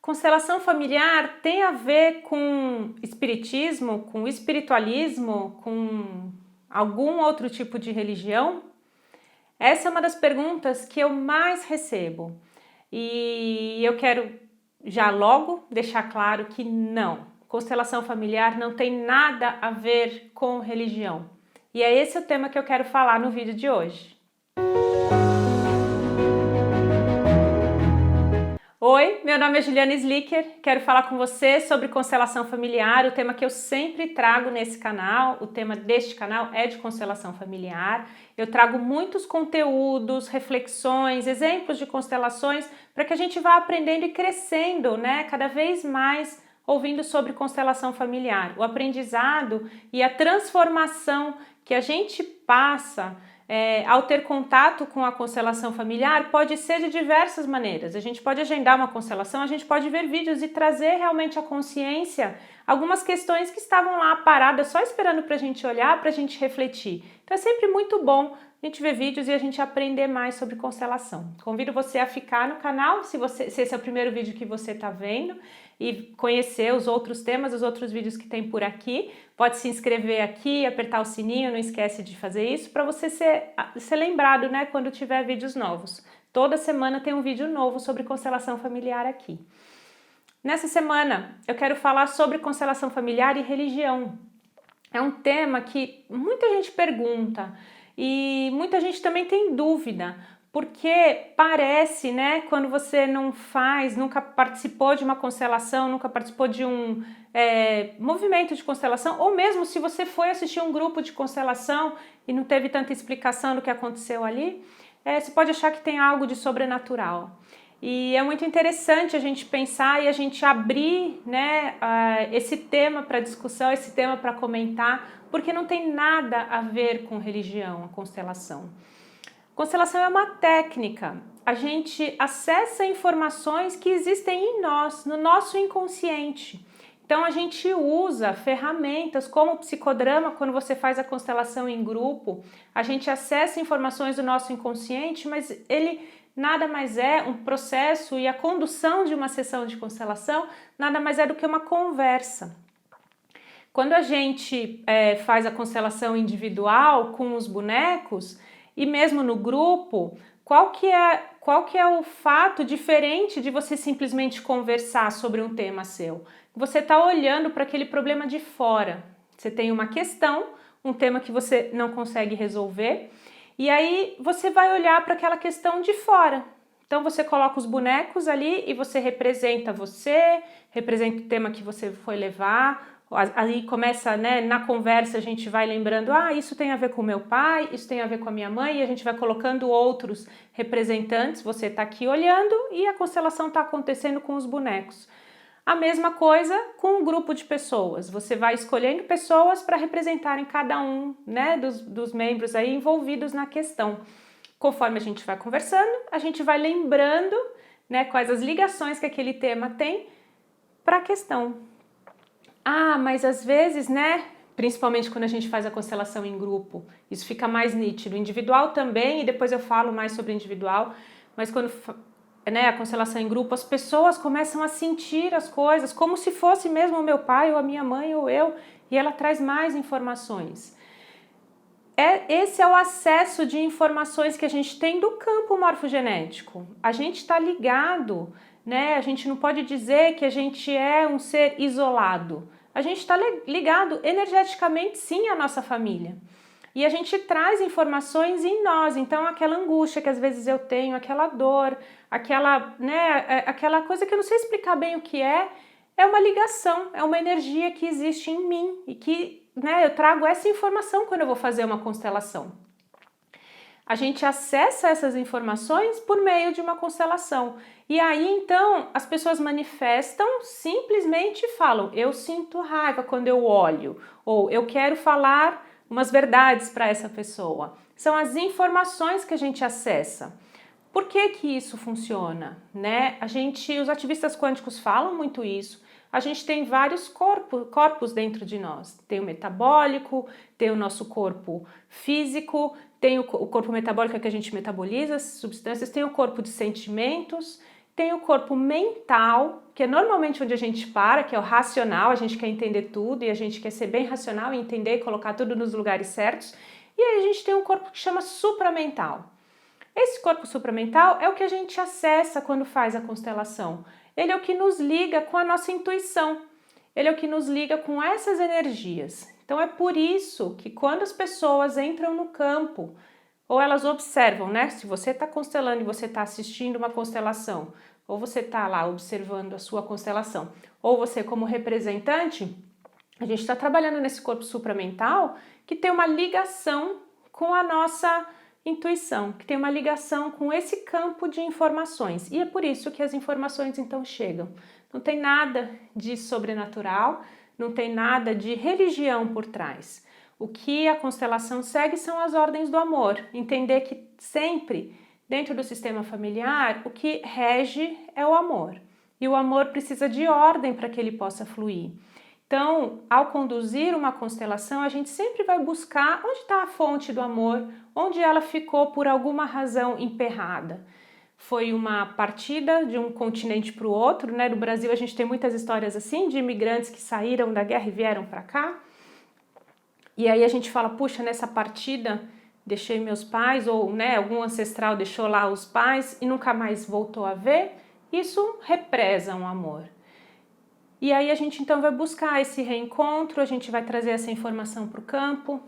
Constelação familiar tem a ver com espiritismo, com espiritualismo, com algum outro tipo de religião? Essa é uma das perguntas que eu mais recebo e eu quero já logo deixar claro que não. Constelação familiar não tem nada a ver com religião. E é esse o tema que eu quero falar no vídeo de hoje. Oi, meu nome é Juliana Slicker, quero falar com você sobre constelação familiar, o tema que eu sempre trago nesse canal. O tema deste canal é de constelação familiar. Eu trago muitos conteúdos, reflexões, exemplos de constelações para que a gente vá aprendendo e crescendo, né, cada vez mais ouvindo sobre constelação familiar. O aprendizado e a transformação que a gente passa ao ter contato com a constelação familiar pode ser de diversas maneiras. A gente pode agendar uma constelação, a gente pode ver vídeos e trazer realmente à consciência algumas questões que estavam lá paradas só esperando para a gente olhar, para a gente refletir. Então é sempre muito bom a gente ver vídeos e a gente aprender mais sobre constelação. Convido você a ficar no canal, se esse é o primeiro vídeo que você está vendo, e conhecer os outros temas, os outros vídeos que tem por aqui. Pode se inscrever aqui, apertar o sininho, não esquece de fazer isso para você ser lembrado, né, quando tiver vídeos novos. Toda semana tem um vídeo novo sobre constelação familiar aqui. Nessa semana eu quero falar sobre constelação familiar e religião. É um tema que muita gente pergunta e muita gente também tem dúvida, porque parece, né, quando você não faz, nunca participou de uma constelação, nunca participou de um movimento de constelação, ou mesmo se você foi assistir um grupo de constelação e não teve tanta explicação do que aconteceu ali, você pode achar que tem algo de sobrenatural. E é muito interessante a gente pensar e a gente abrir, né, esse tema para discussão, esse tema para comentar, porque não tem nada a ver com religião, a constelação. Constelação é uma técnica, a gente acessa informações que existem em nós, no nosso inconsciente. Então a gente usa ferramentas como o psicodrama, quando você faz a constelação em grupo, a gente acessa informações do nosso inconsciente, mas ele nada mais é um processo, e a condução de uma sessão de constelação nada mais é do que uma conversa. Quando a gente faz a constelação individual com os bonecos e mesmo no grupo, qual que é o fato diferente de você simplesmente conversar sobre um tema seu? Você está olhando para aquele problema de fora. Você tem uma questão, um tema que você não consegue resolver, e aí você vai olhar para aquela questão de fora. Então você coloca os bonecos ali e você, representa o tema que você foi levar. Ali começa, né, na conversa a gente vai lembrando, isso tem a ver com o meu pai, isso tem a ver com a minha mãe, e a gente vai colocando outros representantes. Você está aqui olhando e a constelação está acontecendo com os bonecos. A mesma coisa com um grupo de pessoas, você vai escolhendo pessoas para representarem cada um, né, dos membros aí envolvidos na questão. Conforme a gente vai conversando, a gente vai lembrando, né, quais as ligações que aquele tema tem para a questão. Mas às vezes, né, principalmente quando a gente faz a constelação em grupo, isso fica mais nítido. Individual também, e depois eu falo mais sobre individual, mas quando a constelação em grupo, as pessoas começam a sentir as coisas como se fosse mesmo o meu pai, ou a minha mãe, ou eu, e ela traz mais informações. Esse é o acesso de informações que a gente tem do campo morfogenético. A gente está ligado, né? A gente não pode dizer que a gente é um ser isolado. A gente está ligado energeticamente, sim, à nossa família. E a gente traz informações em nós, então aquela angústia que às vezes eu tenho, aquela dor, aquela coisa que eu não sei explicar bem o que é uma ligação, é uma energia que existe em mim e que, né, eu trago essa informação quando eu vou fazer uma constelação. A gente acessa essas informações por meio de uma constelação. E aí, então, as pessoas manifestam, simplesmente falam, eu sinto raiva quando eu olho, ou eu quero falar umas verdades para essa pessoa. São as informações que a gente acessa. Por que que isso funciona, né? Os ativistas quânticos falam muito isso. A gente tem vários corpos dentro de nós. Tem o metabólico, tem o nosso corpo físico, tem o corpo metabólico que a gente metaboliza as substâncias, tem o corpo de sentimentos, tem o corpo mental, porque normalmente onde a gente para, que é o racional, a gente quer entender tudo e a gente quer ser bem racional e entender e colocar tudo nos lugares certos, e aí a gente tem um corpo que chama supramental. Esse corpo supramental é o que a gente acessa quando faz a constelação. Ele é o que nos liga com a nossa intuição. Ele é o que nos liga com essas energias. Então é por isso que quando as pessoas entram no campo, ou elas observam, né? Se você está constelando e você está assistindo uma constelação, ou você está lá observando a sua constelação, ou você como representante, a gente está trabalhando nesse corpo supramental que tem uma ligação com a nossa intuição, que tem uma ligação com esse campo de informações. E é por isso que as informações então chegam. Não tem nada de sobrenatural, não tem nada de religião por trás. O que a constelação segue são as ordens do amor. Entender que sempre, dentro do sistema familiar, o que rege é o amor. E o amor precisa de ordem para que ele possa fluir. Então, ao conduzir uma constelação, a gente sempre vai buscar onde está a fonte do amor, onde ela ficou por alguma razão emperrada. Foi uma partida de um continente para o outro, né? No Brasil a gente tem muitas histórias assim, de imigrantes que saíram da guerra e vieram para cá. E aí a gente fala, puxa, nessa partida deixei meus pais, ou né, algum ancestral deixou lá os pais e nunca mais voltou a ver. Isso represa um amor. E aí a gente então vai buscar esse reencontro, a gente vai trazer essa informação para o campo.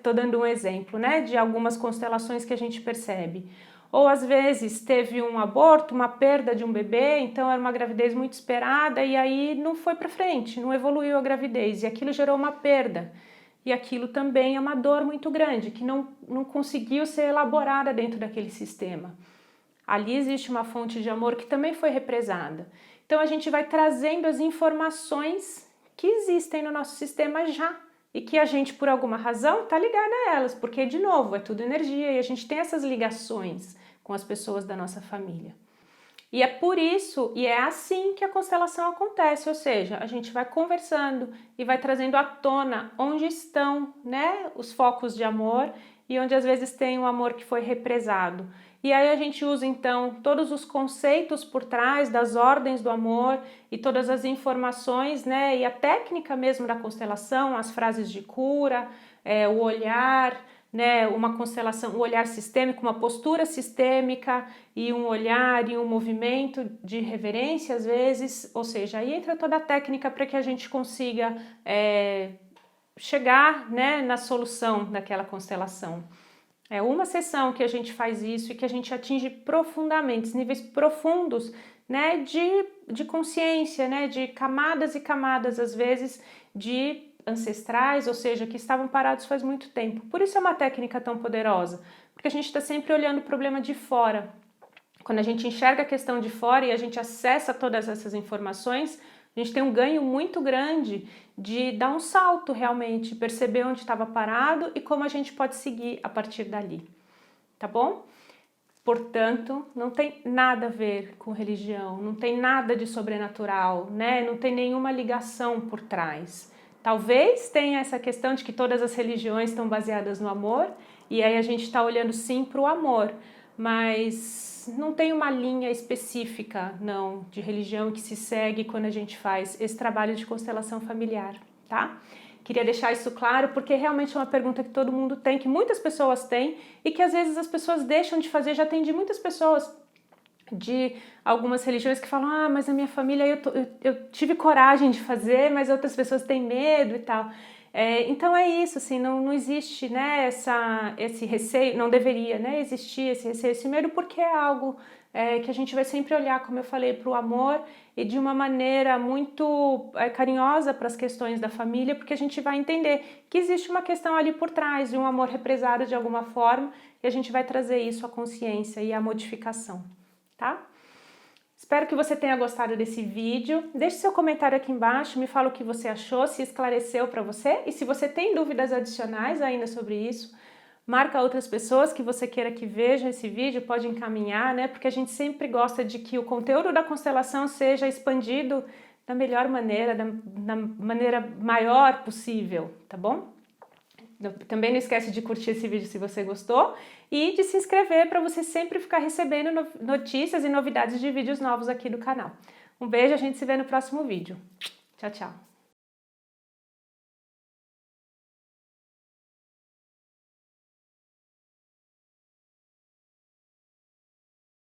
Tô dando um exemplo, né, de algumas constelações que a gente percebe. Ou às vezes teve um aborto, uma perda de um bebê, então era uma gravidez muito esperada e aí não foi para frente, não evoluiu a gravidez e aquilo gerou uma perda. E aquilo também é uma dor muito grande, que não conseguiu ser elaborada dentro daquele sistema. Ali existe uma fonte de amor que também foi represada. Então a gente vai trazendo as informações que existem no nosso sistema já e que a gente, por alguma razão, está ligada a elas, porque, de novo, é tudo energia e a gente tem essas ligações com as pessoas da nossa família. E é por isso, e é assim que a constelação acontece, ou seja, a gente vai conversando e vai trazendo à tona onde estão, né, os focos de amor e onde às vezes tem um amor que foi represado. E aí a gente usa então todos os conceitos por trás das ordens do amor e todas as informações, né, e a técnica mesmo da constelação, as frases de cura, o olhar, né, uma constelação, um olhar sistêmico, uma postura sistêmica e um olhar e um movimento de reverência às vezes, ou seja, aí entra toda a técnica para que a gente consiga chegar, né, na solução daquela constelação. É uma sessão que a gente faz isso e que a gente atinge profundamente, níveis profundos, né, de consciência, né, de camadas e camadas, às vezes, de ancestrais, ou seja, que estavam parados faz muito tempo. Por isso é uma técnica tão poderosa, porque a gente está sempre olhando o problema de fora. Quando a gente enxerga a questão de fora e a gente acessa todas essas informações, a gente tem um ganho muito grande de dar um salto realmente, perceber onde estava parado e como a gente pode seguir a partir dali, tá bom? Portanto, não tem nada a ver com religião, não tem nada de sobrenatural, né? Não tem nenhuma ligação por trás. Talvez tenha essa questão de que todas as religiões estão baseadas no amor e aí a gente está olhando sim para o amor, mas não tem uma linha específica, não, de religião que se segue quando a gente faz esse trabalho de constelação familiar, tá? Queria deixar isso claro porque realmente é uma pergunta que todo mundo tem, que muitas pessoas têm e que às vezes as pessoas deixam de fazer. Já atendi muitas pessoas de algumas religiões que falam, ah, mas na minha família eu tive coragem de fazer, mas outras pessoas têm medo e tal. Então é isso, assim, não existe, né, esse receio, não deveria, né, existir esse receio, esse medo, porque é algo que a gente vai sempre olhar, como eu falei, para o amor e de uma maneira muito carinhosa para as questões da família, porque a gente vai entender que existe uma questão ali por trás, de um amor represado de alguma forma, e a gente vai trazer isso à consciência e à modificação, tá? Espero que você tenha gostado desse vídeo. Deixe seu comentário aqui embaixo, me fala o que você achou, se esclareceu para você. E se você tem dúvidas adicionais ainda sobre isso, marca outras pessoas que você queira que vejam esse vídeo, pode encaminhar, né? Porque a gente sempre gosta de que o conteúdo da constelação seja expandido da melhor maneira, da maneira maior possível, tá bom? Também não esquece de curtir esse vídeo se você gostou e de se inscrever para você sempre ficar recebendo notícias e novidades de vídeos novos aqui do canal. Um beijo, a gente se vê no próximo vídeo. Tchau, tchau.